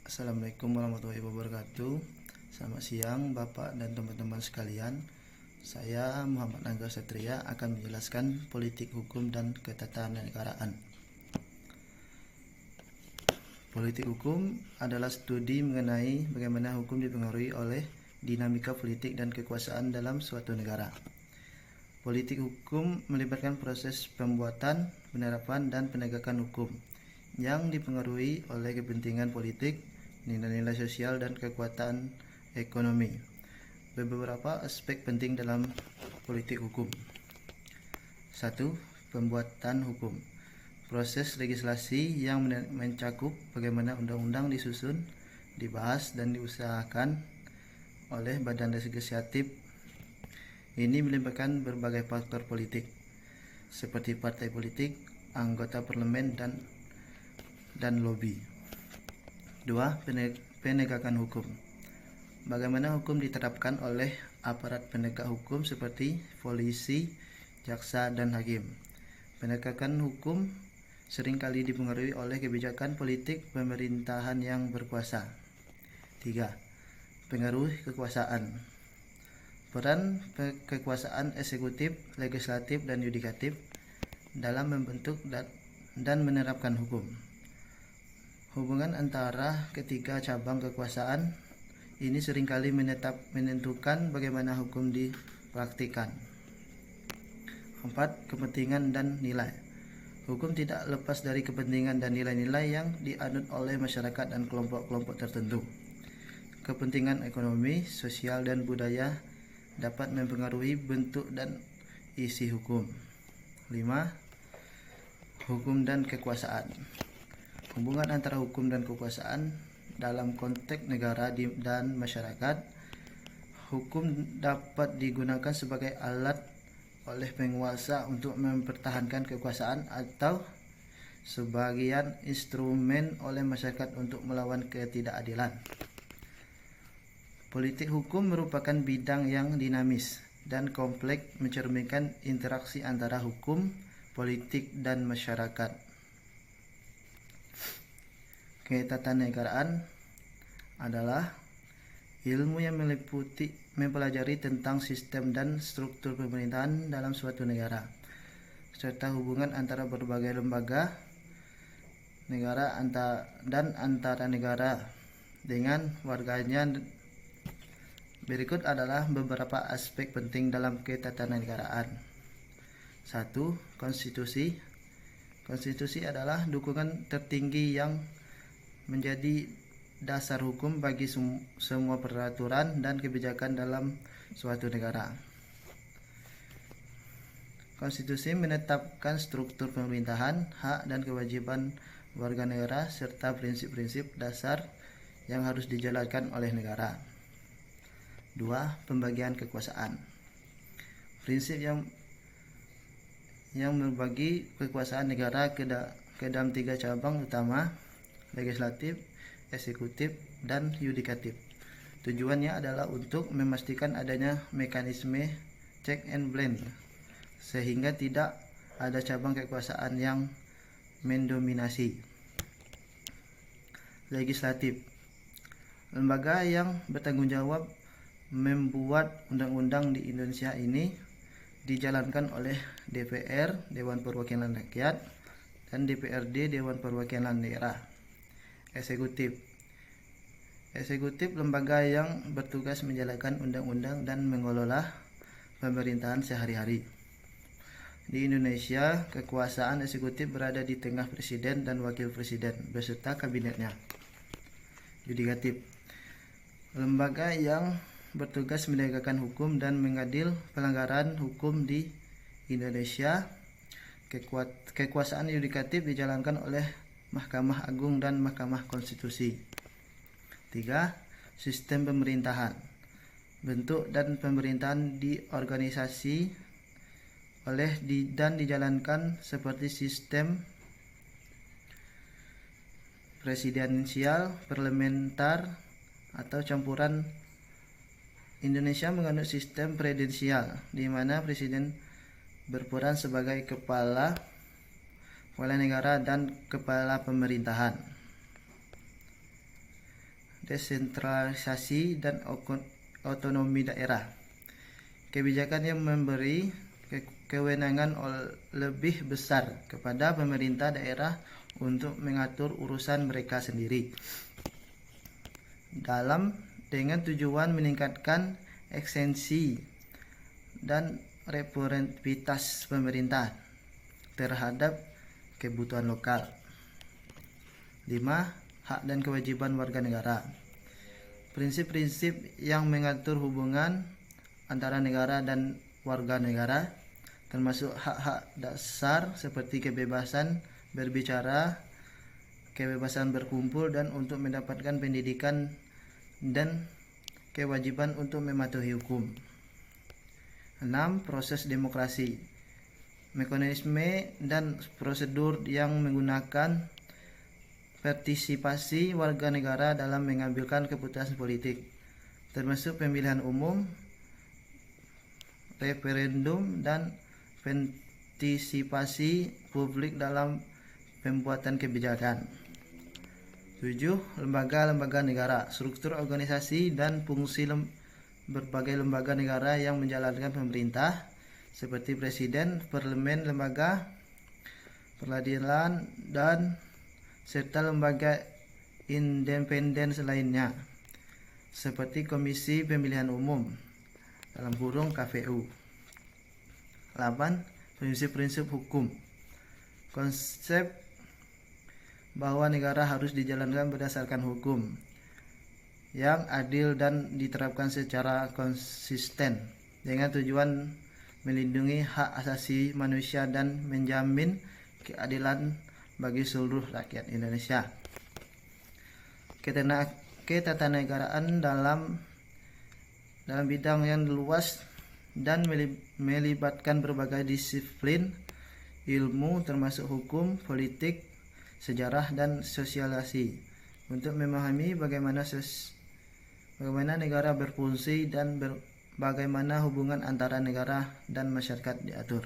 Assalamualaikum warahmatullahi wabarakatuh. Selamat siang Bapak dan teman-teman sekalian. Saya Muhammad Angga Satria akan menjelaskan politik hukum dan ketatanegaraan. Politik hukum adalah studi mengenai bagaimana hukum dipengaruhi oleh dinamika politik dan kekuasaan dalam suatu negara. Politik hukum melibatkan proses pembuatan, penerapan, dan penegakan hukum yang dipengaruhi oleh kepentingan politik, nilai-nilai sosial, dan kekuatan ekonomi. Beberapa aspek penting dalam politik hukum. 1. Pembuatan hukum. Proses legislasi yang mencakup bagaimana undang-undang disusun, dibahas, dan diusahakan oleh badan legislatif. Ini melibatkan berbagai faktor politik, seperti partai politik, anggota parlemen, dan lobi. 2. Penegakan hukum. Bagaimana hukum diterapkan oleh aparat penegak hukum seperti polisi, jaksa, dan hakim. Penegakan hukum seringkali dipengaruhi oleh kebijakan politik pemerintahan yang berkuasa. 3. Pengaruh kekuasaan. Peran kekuasaan eksekutif, legislatif, dan yudikatif dalam membentuk dan menerapkan hukum. Hubungan antara ketiga cabang kekuasaan ini seringkali menentukan bagaimana hukum dipraktikkan. 4. Kepentingan dan nilai. Hukum tidak lepas dari kepentingan dan nilai-nilai yang dianut oleh masyarakat dan kelompok-kelompok tertentu. Kepentingan ekonomi, sosial, dan budaya dapat mempengaruhi bentuk dan isi hukum. 5. Hukum dan kekuasaan. Hubungan antara hukum dan kekuasaan dalam konteks negara dan masyarakat. Hukum dapat digunakan sebagai alat oleh penguasa untuk mempertahankan kekuasaan atau sebagian instrumen oleh masyarakat untuk melawan ketidakadilan. Politik hukum merupakan bidang yang dinamis dan kompleks, mencerminkan interaksi antara hukum, politik, dan masyarakat. Ketatanegaraan adalah ilmu yang mempelajari tentang sistem dan struktur pemerintahan dalam suatu negara, serta hubungan antara berbagai lembaga negara dan antara negara dengan warganya. Berikut adalah beberapa aspek penting dalam ketatanegaraan. 1. Konstitusi. Konstitusi adalah dukungan tertinggi yang menjadi dasar hukum bagi semua peraturan dan kebijakan dalam suatu negara. Konstitusi menetapkan struktur pemerintahan, hak dan kewajiban warga negara, serta prinsip-prinsip dasar yang harus dijalankan oleh negara. 2. Pembagian kekuasaan. Prinsip yang membagi kekuasaan negara ke dalam 3 cabang utama, legislatif, eksekutif, dan yudikatif. Tujuannya adalah untuk memastikan adanya mekanisme check and balance, sehingga tidak ada cabang kekuasaan yang mendominasi. Legislatif. Lembaga yang bertanggung jawab membuat undang-undang di Indonesia ini dijalankan oleh DPR, Dewan Perwakilan Rakyat, dan DPRD, Dewan Perwakilan Daerah. Eksekutif. Eksekutif lembaga yang bertugas menjalankan undang-undang dan mengelola pemerintahan sehari-hari. Di Indonesia, kekuasaan eksekutif berada di tengah presiden dan wakil presiden beserta kabinetnya. Yudikatif. Lembaga yang bertugas menegakkan hukum dan mengadil pelanggaran hukum di Indonesia. Kekuasaan yudikatif dijalankan oleh Mahkamah Agung dan Mahkamah Konstitusi. 3. Sistem pemerintahan. Bentuk dan pemerintahan diorganisasi oleh dan dijalankan seperti sistem presidensial, parlementer, atau campuran. Indonesia menganut sistem presidensial, di mana presiden berperan sebagai kepala negara dan kepala pemerintahan. desentralisasi dan otonomi daerah. Kebijakan yang memberi kewenangan lebih besar kepada pemerintah daerah untuk mengatur urusan mereka sendiri. Dengan tujuan meningkatkan eksistensi dan representativitas pemerintah terhadap kebutuhan lokal. 5. Hak dan kewajiban warga negara. Prinsip-prinsip yang mengatur hubungan antara negara dan warga negara, termasuk hak-hak dasar seperti kebebasan berbicara, kebebasan berkumpul dan untuk mendapatkan pendidikan, dan kewajiban untuk mematuhi hukum. 6. Proses demokrasi. Mekanisme dan prosedur yang menggunakan partisipasi warga negara dalam mengambilkan keputusan politik, termasuk pemilihan umum, referendum, dan partisipasi publik dalam pembuatan kebijakan. 7. Lembaga-lembaga negara. Struktur organisasi dan fungsi berbagai lembaga negara yang menjalankan pemerintah, seperti presiden, parlemen, lembaga peradilan, dan serta lembaga independen lainnya, seperti Komisi Pemilihan Umum (KPU). 8. Prinsip-prinsip hukum. Konsep bahwa negara harus dijalankan berdasarkan hukum yang adil dan diterapkan secara konsisten dengan tujuan melindungi hak asasi manusia dan menjamin keadilan bagi seluruh rakyat Indonesia. Ketatanegaraan dalam bidang yang luas dan melibatkan berbagai disiplin ilmu termasuk hukum, politik, sejarah, dan sosialisasi untuk memahami bagaimana negara berfungsi dan bagaimana hubungan antara negara dan masyarakat diatur.